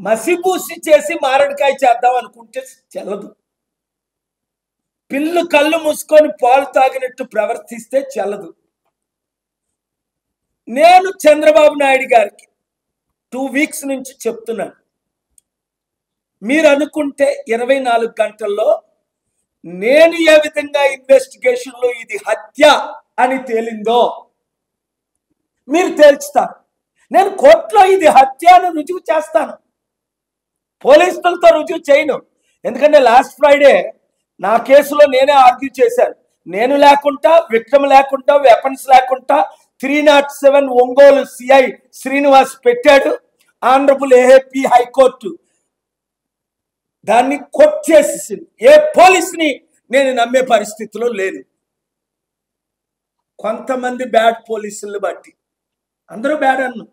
మసిపూసి చేసి మారడికాయ చేద్దాం అనుకుంటే చెల్లదు. పిల్లు కళ్ళు మూసుకొని పాలు తాగినట్టు ప్రవర్తిస్తే చెల్లదు. నేను చంద్రబాబు నాయుడు గారికి 2 వీక్స్ నుంచి చెప్తున్నాను, మీరు అనుకుంటే 24 గంటల్లో నేను ఏ విధంగా ఇన్వెస్టిగేషన్లో ఇది హత్య అని తేలిందో మీరు తేల్చుతారు. నేను కోర్టులో ఇది హత్య అని రుజువు చేస్తాను, పోలీసులతో రుజువు చేయను. ఎందుకంటే లాస్ట్ ఫ్రైడే నా కేసులో నేనే ఆర్గ్యూ చేశాను. నేను లేకుండా, విక్రమ్ లేకుండా, వెపన్స్ లేకుండా 307 ఒంగోలు సిఐ శ్రీనివాస్ పెట్టాడు. ఆనరబుల్ ఏపీ హైకోర్టు దాన్ని కోట్ చేసేసింది. ఏ పోలీసుని నేను నమ్మే పరిస్థితిలో లేదు. కొంతమంది బ్యాడ్ పోలీసులను బట్టి, అందరూ బ్యాడ్ అన్ను,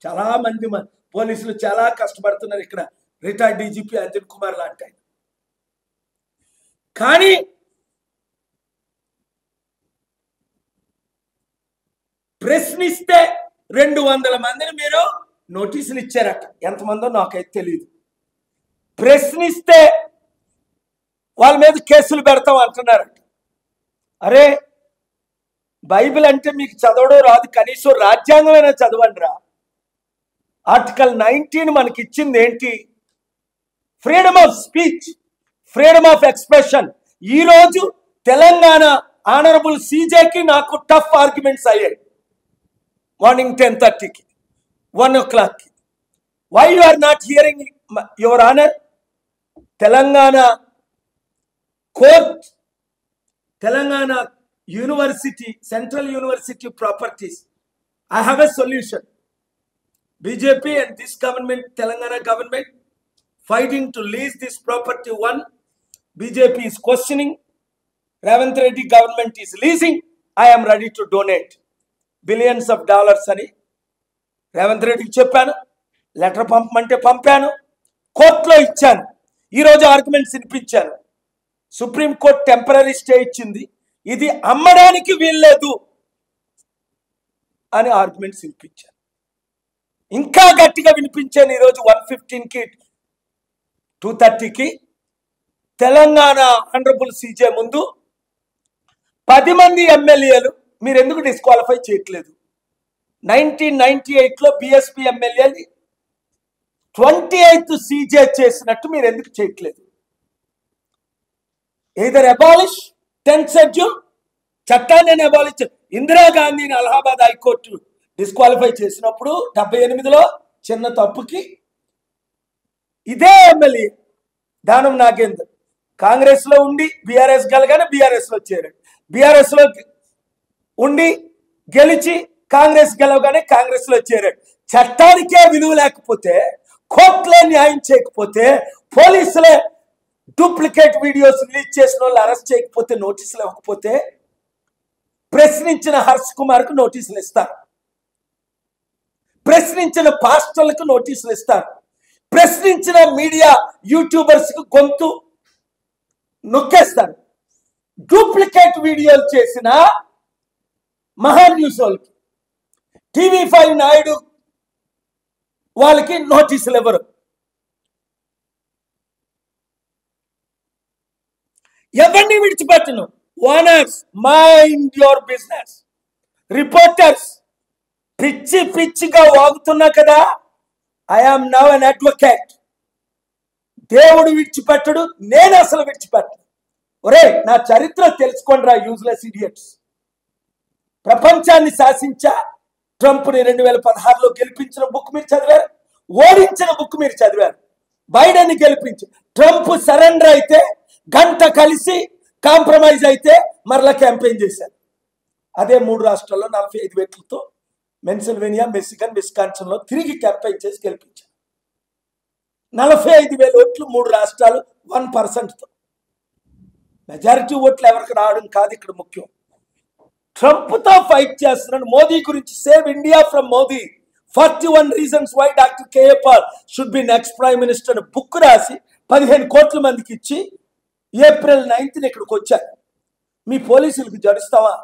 చాలా మంది పోలీసులు చాలా కష్టపడుతున్నారు. ఇక్కడ రిటైర్డ్ డీజీపీ అంజన్ కుమార్ లాంటి ఆయన. కానీ ప్రశ్నిస్తే 200 మందిని మీరు నోటీసులు ఇచ్చారట. ఎంతమందో నాకైతే తెలియదు. ప్రశ్నిస్తే వాళ్ళ మీద కేసులు పెడతాం అంటున్నారట. అరే, బైబిల్ అంటే మీకు చదవడం రాదు, కనీసం రాజ్యాంగమైనా చదవండి రా. ఆర్టికల్ 19 మనకి ఇచ్చింది ఏంటి? Freedom of speech, freedom of expression. ఈరోజు తెలంగాణ ఆనరబుల్ సీజేకి నాకు టఫ్ ఆర్గ్యుమెంట్స్ అయ్యాయి. మార్నింగ్ 10:30కి, 1 o'clockకి. Why you are not hearing your honour? Telangana court, Telangana university, central university properties. I have a solution. BJP and this government, Telangana government, fighting to lease this property. One, BJP is questioning. Ravant Reddy government is leasing. I am ready to donate billions of dollars ani Ravant Reddy చెప్పాను. Letter పంపమంటే పంపాను, కోర్టులో ఇచ్చాను. ఈరోజు arguments వినిపించాను. Supreme court temporary stay ఇచ్చింది, ఇది అమ్మడానికి వీల్లేదు అని ఆర్గ్యుమెంట్స్ వినిపించాను. ఇంకా గట్టిగా వినిపించాను ఈరోజు 1:15కి 2:30కి తెలంగాణ ఆనరబుల్ సీజే ముందు 10 మంది ఎమ్మెల్యేలు మీరు ఎందుకు డిస్క్వాలిఫై చేయట్లేదు? 1998లో బీఎస్పీ ఎమ్మెల్యేలు 28th సీజే చేసినట్టు మీరు ఎందుకు చేయట్లేదు? ఎయిదర్ అబాలిష్ 10th షెడ్యూల్, చట్టాన్ని అబాలిష్. ఇందిరాగాంధీని అలహాబాద్ హైకోర్టు డిస్క్వాలిఫై చేసినప్పుడు 78లో చిన్న తప్పుకి ఇదే ఎమ్మెల్యే దానం నాగేందర్ కాంగ్రెస్ లో ఉండి బీఆర్ఎస్ గెలగానే బీఆర్ఎస్ లో చేరాడు. బీఆర్ఎస్ లో ఉండి గెలిచి కాంగ్రెస్ గెలవగానే కాంగ్రెస్ లో చేరాడు. చట్టానికే విలువ లేకపోతే, కోర్టులే న్యాయం చేయకపోతే, పోలీసులే డూప్లికేట్ వీడియోస్ రిలీజ్ చేసిన వాళ్ళు అరెస్ట్ చేయకపోతే, నోటీసులు ఇవ్వకపోతే, ప్రశ్నించిన హర్ష్ కుమార్కు నోటీసులు ఇస్తారు, ప్రశ్నించిన పాస్టర్లకు నోటీసులు ఇస్తారు, ప్రశ్నించిన మీడియా యూట్యూబర్స్ కు గొంతు నొక్కేస్తారు. డూప్లికేట్ వీడియోలు చేసిన మహాన్యూస్ వాళ్ళకి, TV5 నాయుడు వాళ్ళకి నోటీసులు ఎవరు? ఎవరిని విడిచిపెట్టను. Owners mind your business. Reporters పిచ్చి పిచ్చిగా వాగుతున్నా కదా. I am now an advocate. దేవుడు విడిచిపెట్టడు, నేను అసలు విడిచిపెట్టను. ఒరే, నా చరిత్ర తెలుసుకోండి రా యూజ్లెస్ ఇడియట్స్. ప్రపంచాన్ని శాసించా ట్రంప్ని 2016లో గెలిపించిన బుక్ మీరు చదివారు, ఓడించిన బుక్ మీరు చదివారు. బైడెన్ గెలిపించి ట్రంప్ సరెండర్ అయితే, గంట కలిసి కాంప్రమైజ్ అయితే మరలా క్యాంపెయిన్ చేశారు. అదే 3 రాష్ట్రాల్లో 45 వేట్లతో పెన్సిల్వేనియా, మిచిగన్, విస్కాన్సిన్ లో తిరిగి క్యాంపెయిన్ చేసి గెలిపించారు. 45,000 ఓట్లు 3 రాష్ట్రాలు 1%తో. మెజారిటీ ఓట్లు ఎవరికి రావడం కాదు ఇక్కడ ముఖ్యం. ట్రంప్తో ఫైట్ చేస్తున్నాడు. మోదీ గురించి save India from Modi, 41 reasons why doctor K A Paul should be next prime minister book రాసి 15 కోట్ల మందికి ఇచ్చి April 9th ఇక్కడికి వచ్చారు. మీ పోలీసులకు జడుస్తావా?